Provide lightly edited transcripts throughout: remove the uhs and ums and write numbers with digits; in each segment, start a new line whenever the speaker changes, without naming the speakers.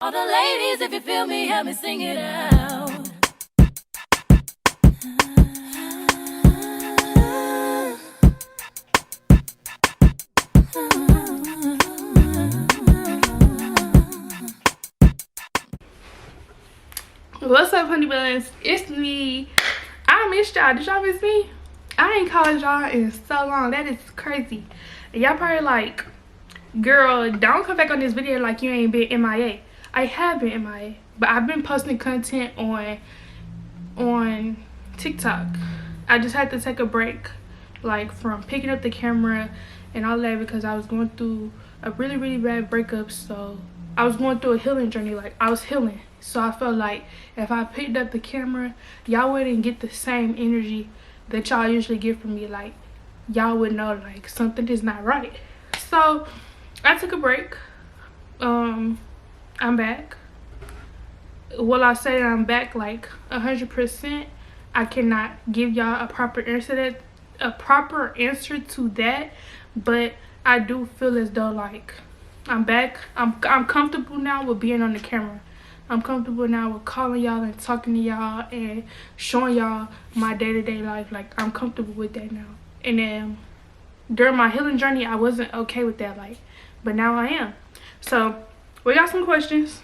All the ladies, if you feel me, help me sing it out.
What's up, honey buns? It's me. I missed y'all. Did y'all miss me? I ain't called y'all in so long. That is crazy. Y'all probably like, girl, don't come back on this video like you ain't been MIA. I have been MIA, but I've been posting content on TikTok. I just had to take a break, like from picking up the camera and all that, because I was going through a really bad breakup. So I was going through a healing journey. Like, I was healing, so I felt like if I picked up the camera, y'all wouldn't get the same energy that y'all usually get from me. Like, y'all would know like something is not right. So I took a break. I'm back. Will I say that I'm back like 100%? I cannot give y'all a proper answer to that, but I do feel as though like I'm back. I'm comfortable now with being on the camera. I'm comfortable now with calling y'all and talking to y'all and showing y'all my day-to-day life. Like, I'm comfortable with that now. And then during my healing journey, I wasn't okay with that, like, but now I am. So we got some questions.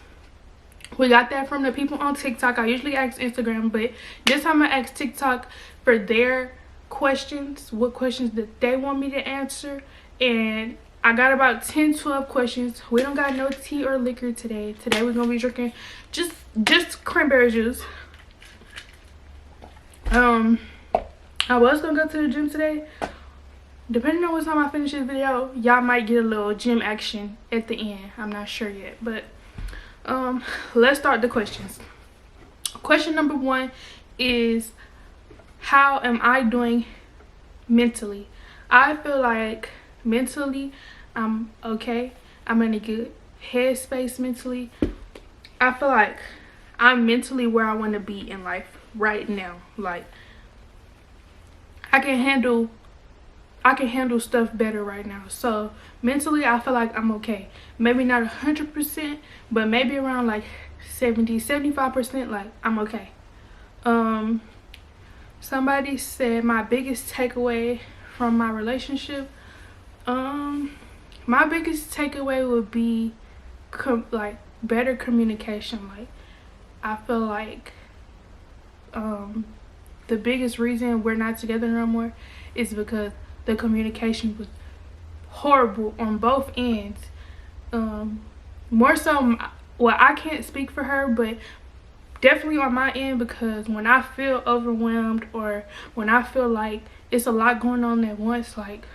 We got that from the people on TikTok. I usually ask Instagram, but this time I asked TikTok for their questions, what questions that they want me to answer. And I got about 10-12 questions. We don't got no tea or liquor today. Today we're gonna be drinking just cranberry juice. I was gonna go to the gym today. Depending on what time I finish this video, y'all might get a little gym action at the end. I'm not sure yet, but let's start the questions. Question number 1 is, how am I doing mentally? I feel like mentally I'm okay. I'm in a good headspace mentally. I feel like I'm mentally where I want to be in life right now. Like, I can handle stuff better right now. So mentally I feel like I'm okay. Maybe not 100%, but maybe around like 70-75%. Like, I'm okay. Somebody said my biggest takeaway from my relationship. My biggest takeaway would be like better communication. Like, I feel like the biggest reason we're not together no more is because the communication was horrible on both ends. More so, well, I can't speak for her, but definitely on my end, because when I feel overwhelmed or when I feel like it's a lot going on at once, like,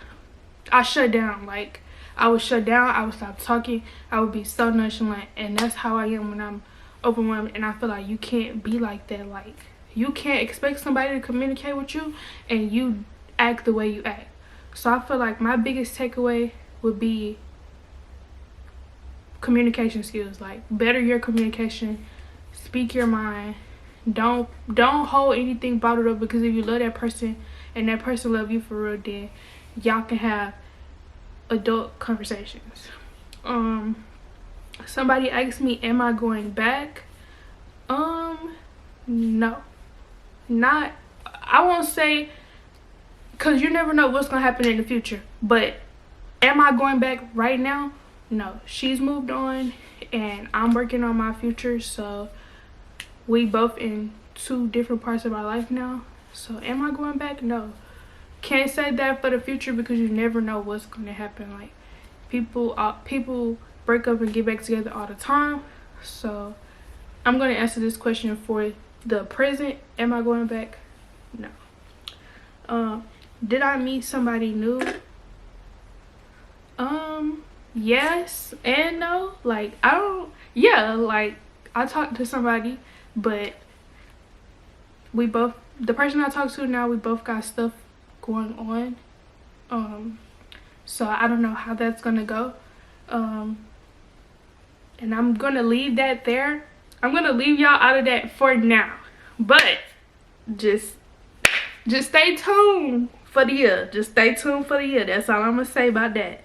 I shut down. Like, I would shut down, I would stop talking, I would be so nonchalant. And that's how I am when I'm overwhelmed. And I feel like you can't be like that. Like, you can't expect somebody to communicate with you and you act the way you act. So I feel like my biggest takeaway would be communication skills. Like, better your communication, speak your mind. Don't hold anything bottled up, because if you love that person and that person love you for real, then y'all can have adult conversations. Somebody asked me, am I going back? No, not, I won't say, because you never know what's gonna happen in the future, but am I going back right now? No. She's moved on and I'm working on my future. So we both in 2 different parts of our life now. So am I going back? No. Can't say that for the future, because you never know what's going to happen. Like, people break up and get back together all the time. So I'm going to answer this question for the present. Am I going back? No. Did I meet somebody new? Yes and no. Like, like, I talked to somebody, but the person I talk to now, we both got stuff going on. So I don't know how that's gonna go. And I'm gonna leave that there. I'm gonna leave y'all out of that for now. But just stay tuned for the year. Just stay tuned for the year. That's all I'm gonna say about that.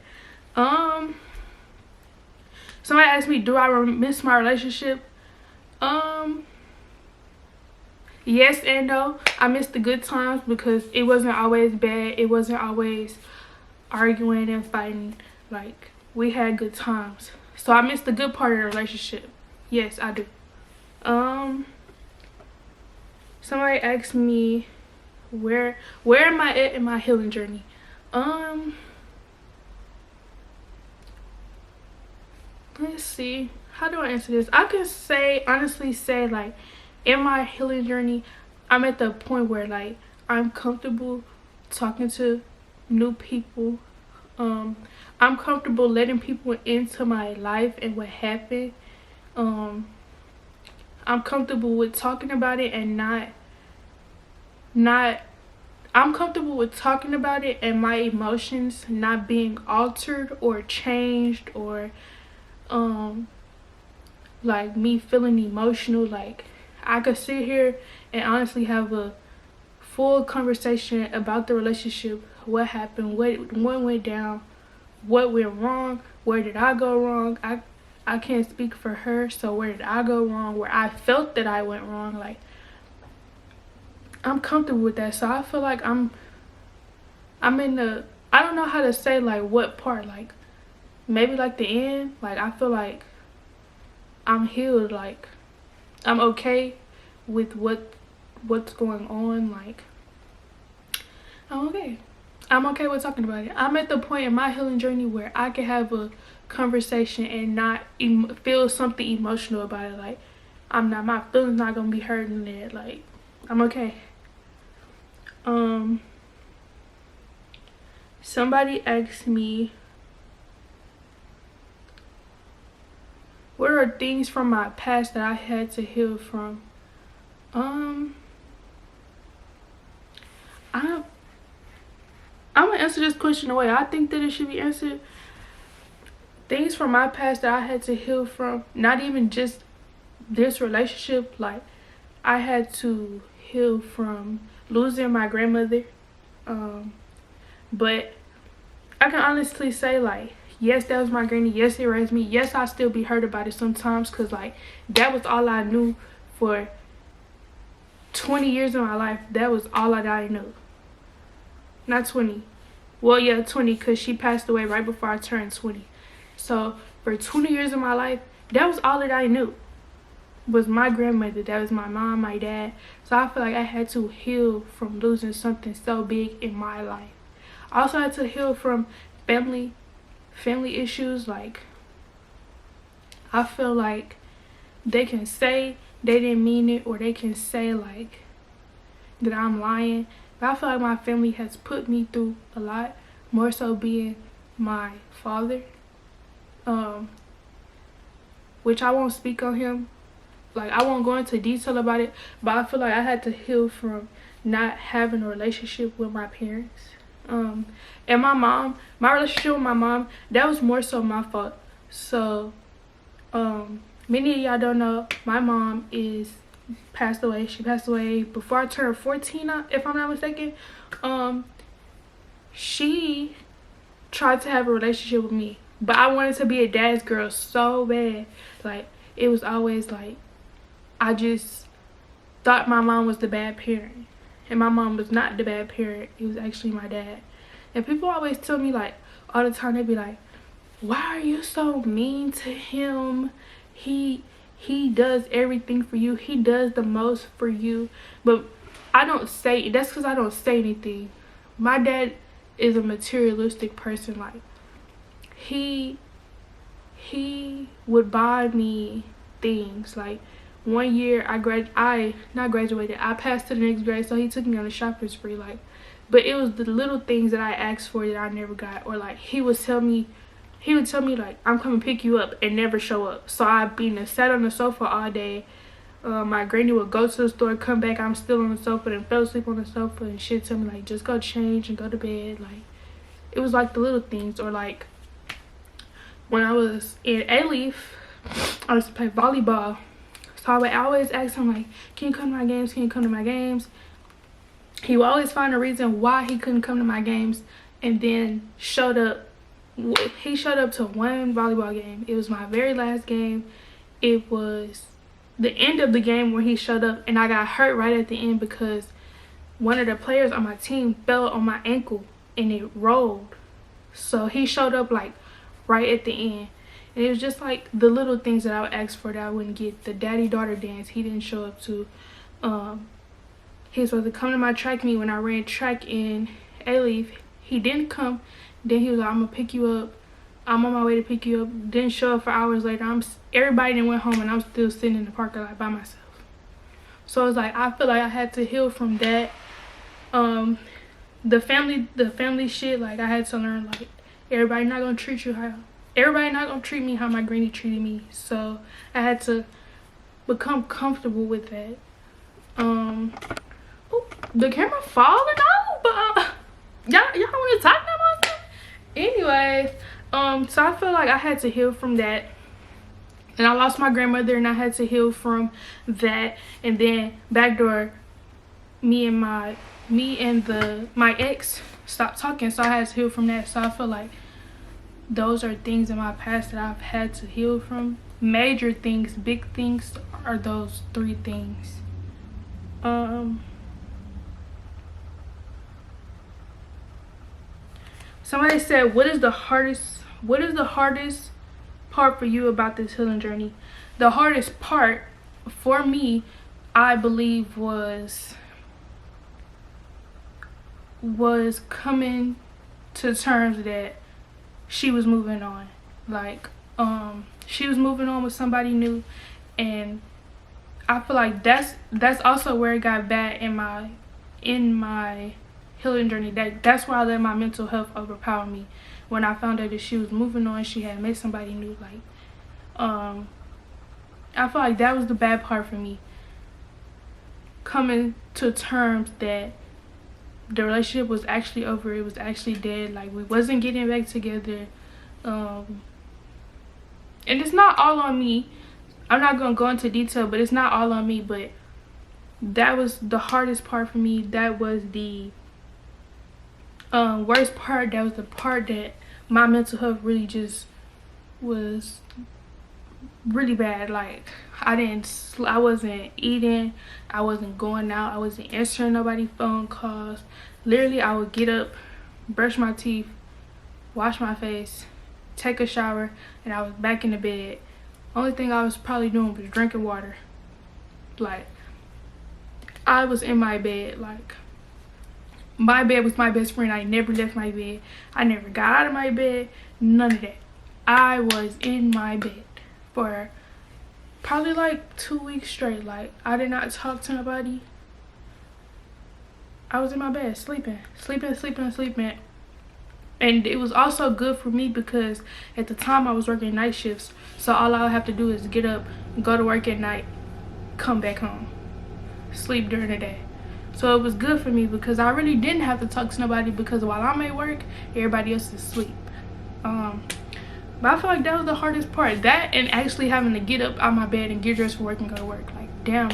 Somebody asked me, do I miss my relationship? Yes and no. I miss the good times because it wasn't always bad. It wasn't always arguing and fighting. Like, we had good times. So I miss the good part of the relationship. Yes, I do. Somebody asked me, where am I at in my healing journey? Let's see. How do I answer this? I can honestly say, like, in my healing journey, I'm at the point where, like, I'm comfortable talking to new people. I'm comfortable letting people into my life and what happened. I'm comfortable with talking about it and I'm comfortable with talking about it and my emotions not being altered or changed, or like me feeling emotional. Like, I could sit here and honestly have a full conversation about the relationship, what happened, what went down, what went wrong, where did I go wrong. I can't speak for her, so where did I go wrong, where I felt that I went wrong. Like, I'm comfortable with that. So I feel like I'm in the, I don't know how to say, like, what part, like, maybe like the end. Like, I feel like I'm healed. Like, I'm okay with what's going on. Like, I'm okay with talking about it. I'm at the point in my healing journey where I can have a conversation and not feel something emotional about it. Like, my feelings not gonna be hurting it. Like, I'm okay. Somebody asked me, what are things from my past that I had to heal from? I'm gonna answer this question the way I think that it should be answered. Things from my past that I had to heal from, not even just this relationship. Like, I had to heal from losing my grandmother. But I can honestly say, like, yes, that was my granny. Yes, it raised me. Yes, I still be hurt about it sometimes, because, like, that was all I knew for 20 years of my life. That was all I knew. Not 20. Well, yeah, 20, because she passed away right before I turned 20. So for 20 years of my life, that was all that I knew, was my grandmother. That was my mom, my dad. So I feel like I had to heal from losing something so big in my life. I also had to heal from family issues. Like, I feel like they can say they didn't mean it, or they can say, like, that I'm lying. But I feel like my family has put me through a lot, more so being my father. Which I won't speak on him. Like, I won't go into detail about it, but I feel like I had to heal from not having a relationship with my parents. And my mom, my relationship with my mom, that was more so my fault. So, many of y'all don't know, my mom passed away. She passed away before I turned 14, if I'm not mistaken. She tried to have a relationship with me, but I wanted to be a dad's girl so bad. Like, it was always like, I just thought my mom was the bad parent, and my mom was not the bad parent. It was actually my dad. And people always tell me, like, all the time, they be like, why are you so mean to him? He does everything for you. He does the most for you. But I don't say, that's because I don't say anything. My dad is a materialistic person. Like, he would buy me things. Like, one year I passed to the next grade, so he took me on a shopping spree. Like, but it was the little things that I asked for that I never got. Or, like, he would tell me, like, I'm coming to pick you up, and never show up. So I'd be sat on the sofa all day. My granny would go to the store, come back, I'm still on the sofa, and fell asleep on the sofa, and she'd tell me, like, just go change and go to bed. Like, it was like the little things. Or, like, when I was in A-Leaf, I used to play volleyball. So I would always ask him, like, can you come to my games? Can you come to my games? He would always find a reason why he couldn't come to my games, and then showed up he showed up to one volleyball game. It was my very last game. It was the end of the game where he showed up, and I got hurt right at the end because one of the players on my team fell on my ankle and it rolled. So he showed up like right at the end. And it was just like the little things that I would ask for that I wouldn't get. The daddy-daughter dance, he didn't show up to. He was supposed to come to my track meet when I ran track in A-Leaf. He didn't come. Then he was like, I'm going to pick you up. I'm on my way to pick you up. Didn't show up for hours later. Everybody then went home and I'm still sitting in the parking lot by myself. So it's like, I feel like I had to heal from that. The family shit, like I had to learn, like, everybody not going to treat me how my granny treated me. So I had to become comfortable with that. The camera falling off, but y'all want to talk about stuff? Anyways, so I feel like I had to heal from that, and I lost my grandmother, and I had to heal from that. And then backdoor, me and my ex stopped talking, so I had to heal from that. So I feel like those are things in my past that I've had to heal from. Major things, big things are those 3 things. Somebody said, what is the hardest part for you about this healing journey? The hardest part for me, I believe, was coming to terms that she was moving on. Like, she was moving on with somebody new, and I feel like that's also where it got bad in my healing journey. That's why I let my mental health overpower me. When I found out that she was moving on, she had met somebody new. Like, I feel like that was the bad part for me. Coming to terms that the relationship was actually over. It was actually dead. Like, we wasn't getting back together. And it's not all on me. I'm not gonna go into detail, but it's not all on me. But that was the hardest part for me. That was the worst part. That was the part that my mental health really just was really bad. Like, I wasn't eating, I wasn't going out, I wasn't answering nobody's phone calls. Literally, I would get up, brush my teeth, wash my face, take a shower, and I was back in the bed. Only thing I was probably doing was drinking water. Like, I was in my bed. Like, my bed was my best friend. I never left my bed. I never got out of my bed. None of that. I was in my bed for probably like 2 weeks straight. Like, I did not talk to nobody. I was in my bed sleeping. And it was also good for me because at the time I was working night shifts. So all I would have to do is get up, go to work at night, come back home, sleep during the day. So it was good for me because I really didn't have to talk to nobody, because while I'm at work, everybody else is asleep. But I feel like that was the hardest part. That, and actually having to get up out of my bed and get dressed for work and go to work. Like, damn,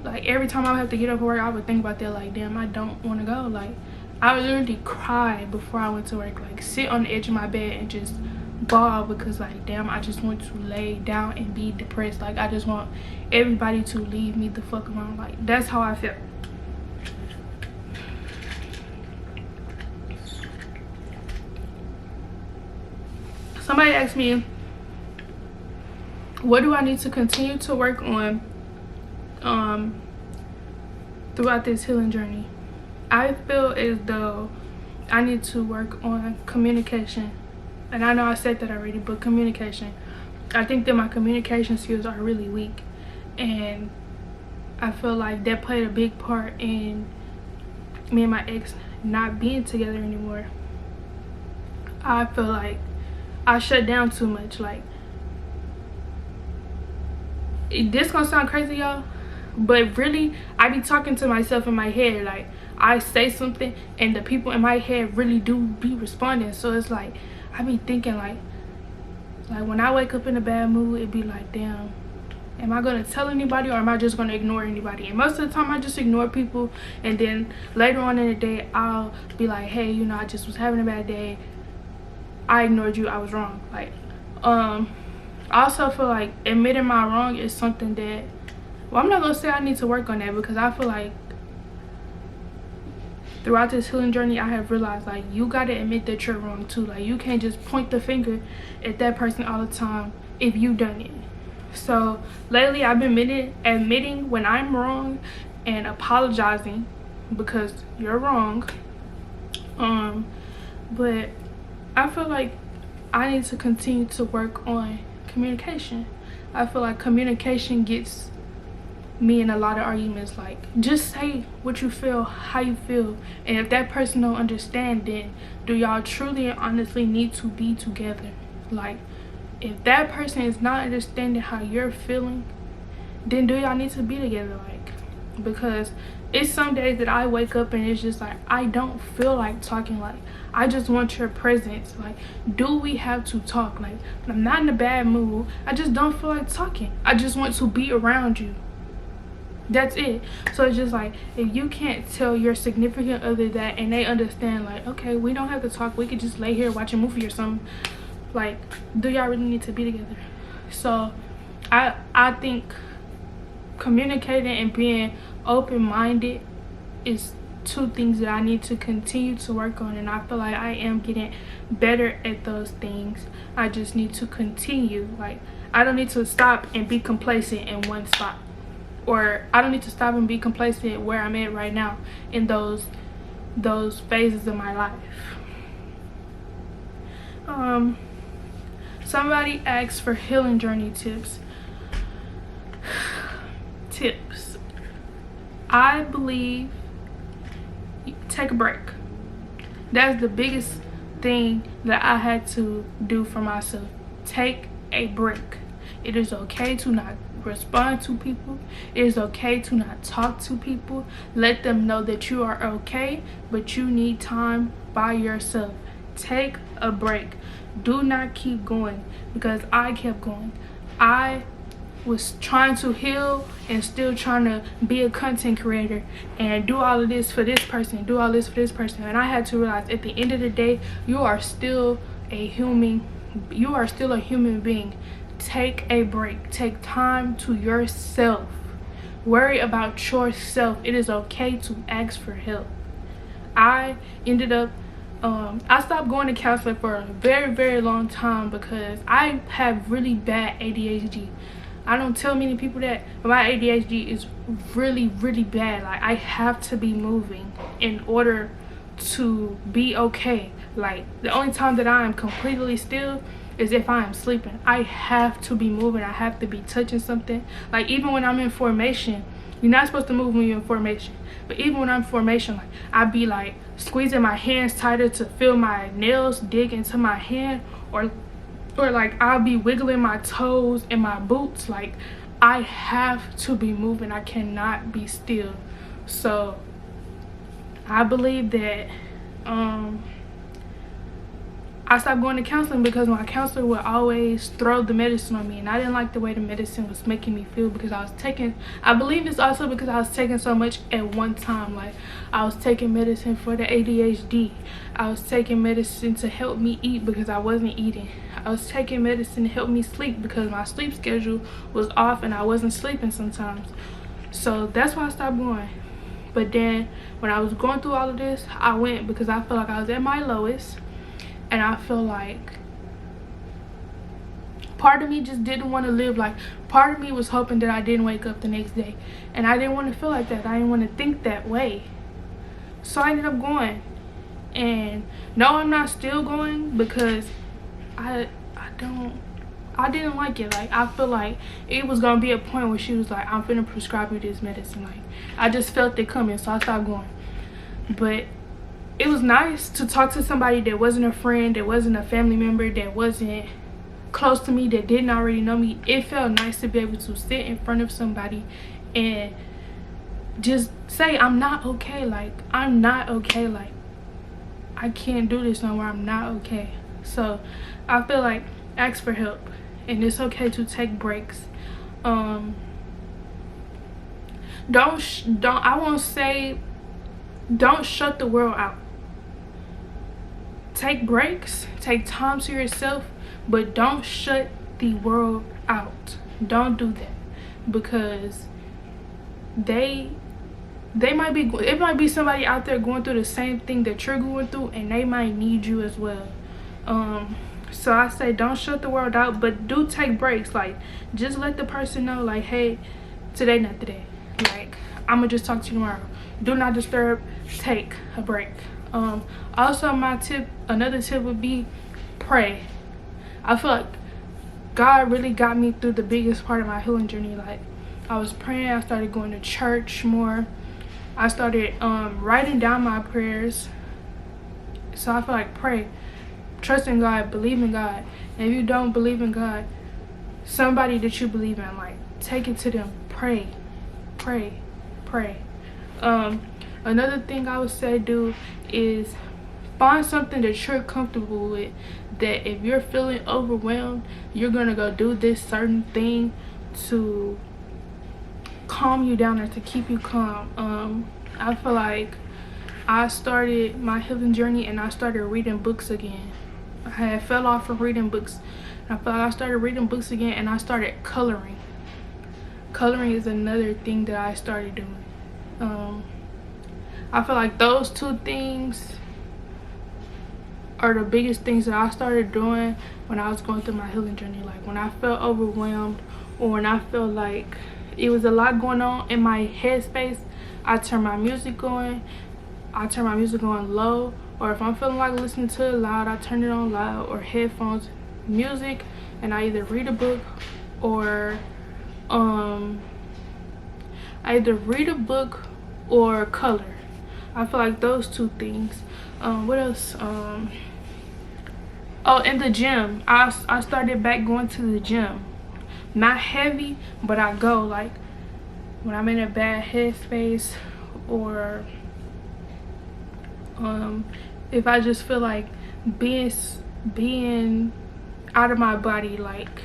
like every time I would have to get up for work, I would think about that. Like, damn, I don't want to go. Like, I would literally cry before I went to work. Like, sit on the edge of my bed and just bawl because, like, damn, I just want to lay down and be depressed. Like, I just want everybody to leave me the fuck alone. Like, that's how I felt. Somebody asked me, what do I need to continue to work on throughout this healing journey? I feel as though I need to work on communication. And I know I said that already, but communication. I think that my communication skills are really weak. And I feel like that played a big part in me and my ex not being together anymore. I feel like I shut down too much. Like, this gonna sound crazy, y'all, but really, I be talking to myself in my head. Like, I say something and the people in my head really do be responding. So it's like, I be thinking like when I wake up in a bad mood, it be like, damn, am I gonna tell anybody or am I just gonna ignore anybody? And most of the time I just ignore people, and then later on in the day I'll be like, hey, you know, I just was having a bad day, I ignored you, I was wrong. Like, I also feel like admitting my wrong is something that, well, I'm not gonna say I need to work on that, because I feel like throughout this healing journey I have realized, like, you gotta admit that you're wrong too. Like, you can't just point the finger at that person all the time if you done it. So lately I've been admitting when I'm wrong and apologizing because you're wrong. But I feel like I need to continue to work on communication. I feel like communication gets me in a lot of arguments. Like, just say what you feel, how you feel, and if that person don't understand, then do y'all truly and honestly need to be together? Like, if that person is not understanding how you're feeling, then do y'all need to be together? Like, because it's some days that I wake up and it's just like, I don't feel like talking. Like, I just want your presence. Like, do we have to talk? Like, I'm not in a bad mood, I just don't feel like talking. I just want to be around you. That's it. So it's just like, if you can't tell your significant other that and they understand, like, okay, we don't have to talk, we could just lay here watch a movie or something, like, do y'all really need to be together? So I think communicating and being open-minded is two things that I need to continue to work on, and I feel like I am getting better at those things. I just need to continue. Like, I don't need to stop and be complacent in one spot, or I don't need to stop and be complacent where I'm at right now in those phases of my life. Somebody asked for healing journey tips. I believe take a break. That's the biggest thing that I had to do for myself. Take a break. It is okay to not respond to people. It is okay to not talk to people. Let them know that you are okay, but you need time by yourself. Take a break. Do not keep going, because I kept going. I was trying to heal and still trying to be a content creator and do all of this for this person, do all this for this person, and I had to realize at the end of the day, you are still a human being. Take a break. Take time to yourself. Worry about yourself. It is okay to ask for help. I ended up I stopped going to counseling for a very, very long time because I have really bad ADHD. I don't tell many people that, but my ADHD is really, really bad. Like, I have to be moving in order to be okay. Like, the only time that I am completely still is if I am sleeping. I have to be moving. I have to be touching something. Like, even when I'm in formation, you're not supposed to move when you're in formation, but even when I'm in formation, like, I be like squeezing my hands tighter to feel my nails dig into my hand, or like I'll be wiggling my toes in my boots. Like, I have to be moving. I cannot be still. So I believe that I stopped going to counseling because my counselor would always throw the medicine on me, and I didn't like the way the medicine was making me feel, because I believe it's also because I was taking so much at one time. Like, I was taking medicine for the ADHD. I was taking medicine to help me eat because I wasn't eating. I was taking medicine to help me sleep because my sleep schedule was off and I wasn't sleeping sometimes. So that's why I stopped going. But then when I was going through all of this, I went because I felt like I was at my lowest. And I feel like part of me just didn't want to live. Like, part of me was hoping that I didn't wake up the next day. And I didn't want to feel like that. I didn't want to think that way. So I ended up going. And no, I'm not still going because I didn't like it. Like, I feel like it was going to be a point where she was like, I'm finna prescribe you this medicine. Like, I just felt it coming, so I stopped going. But it was nice to talk to somebody that wasn't a friend, that wasn't a family member, that wasn't close to me, that didn't already know me. It felt nice to be able to sit in front of somebody and just say, I'm not okay. Like, I'm not okay. Like, I can't do this no more. I'm not okay. So I feel like ask for help, and it's okay to take breaks. I won't say don't shut the world out. take breaks, take time to yourself, but don't shut the world out. Don't do that, because it might be somebody out there going through the same thing that you're going through, and they might need you as well. So I say don't shut the world out, but do take breaks. Like, just let the person know, like, hey, today not the day, like, I'm gonna just talk to you tomorrow. Do not disturb. Take a break. Also, another tip would be pray. I feel like God really got me through the biggest part of my healing journey. Like, I was praying, I started going to church more, I started writing down my prayers. So I feel like pray, trust in God, believe in God. And if you don't believe in God, somebody that you believe in, like, take it to them. Pray. Another thing I would say do is find something that you're comfortable with, that if you're feeling overwhelmed, you're gonna go do this certain thing to calm you down or to keep you calm. I feel like I started my healing journey and I started reading books again. I had fell off from reading books. I feel like I started reading books again, and I started coloring. Coloring is another thing that I started doing. I feel like those two things are the biggest things that I started doing when I was going through my healing journey. Like, when I felt overwhelmed, or when I felt like it was a lot going on in my headspace, I turn my music on. I turn my music on low, or if I'm feeling like listening to it loud, I turn it on loud, or headphones, music, and I either read a book or color. I feel like those two things. What else? Oh, in the gym, I started back going to the gym. Not heavy, but I go, like, when I'm in a bad headspace, or if I just feel like being out of my body, like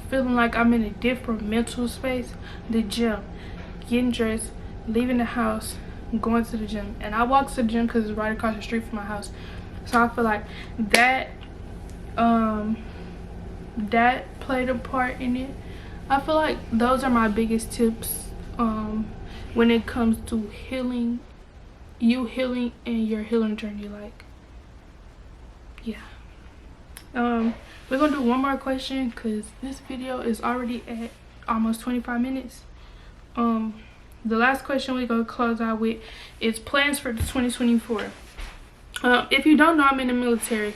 feeling like I'm in a different mental space. The gym, getting dressed, leaving the house, going to the gym. And I walk to the gym because it's right across the street from my house. So I feel like that that played a part in it. I feel like those are my biggest tips when it comes to healing and your healing journey. Like, yeah. We're gonna do one more question because this video is already at almost 25 minutes. The last question we're gonna close out with is plans for 2024. If you don't know, I'm in the military,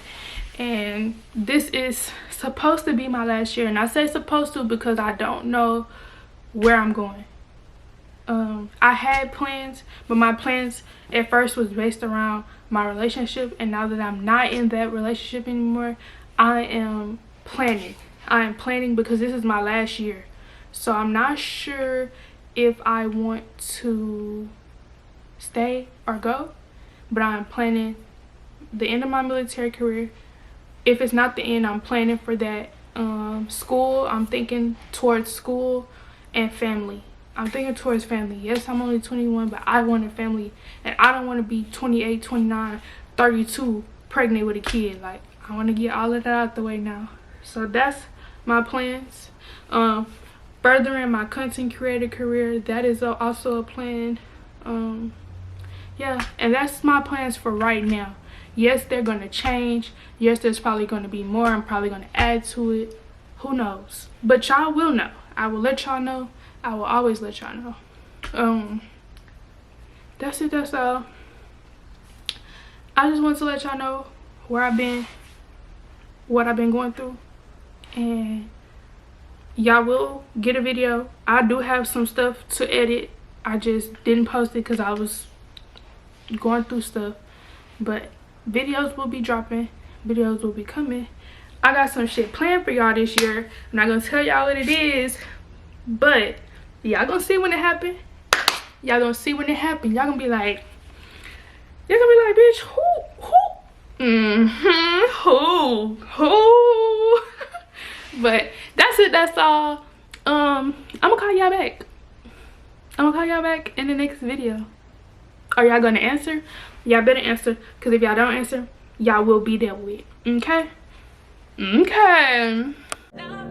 and this is supposed to be my last year. And I say supposed to because I don't know where I'm going. I had plans, but my plans at first was based around my relationship, and now that I'm not in that relationship anymore, I am planning. Because this is my last year. So I'm not sure if I want to stay or go, but I'm planning the end of my military career. If it's not the end, I'm planning for that. School, I'm thinking towards school, and family. I'm thinking towards family. Yes, I'm only 21, but I want a family, and I don't want to be 28, 29, 32 pregnant with a kid. Like, I want to get all of that out the way now. So that's my plans. Furthering my content creator career, that is also a plan. Yeah, and that's my plans for right now. Yes, they're going to change. Yes, there's probably going to be more. I'm probably going to add to it. Who knows? But y'all will know. I will let y'all know. I will always let y'all know. That's it. That's all. I just want to let y'all know where I've been, what I've been going through, and y'all will get a video. I do have some stuff to edit. I just didn't post it because I was going through stuff. But videos will be dropping. Videos will be coming. I got some shit planned for y'all this year. I'm not gonna tell y'all what it is, but y'all gonna see when it happen. Y'all gonna see when it happen. Y'all gonna be like, bitch, who? But that's it. That's all. I'm gonna call y'all back. In the next video. Are y'all gonna answer? Y'all better answer, because if y'all don't answer, y'all will be dealt with. Okay. Okay.
Now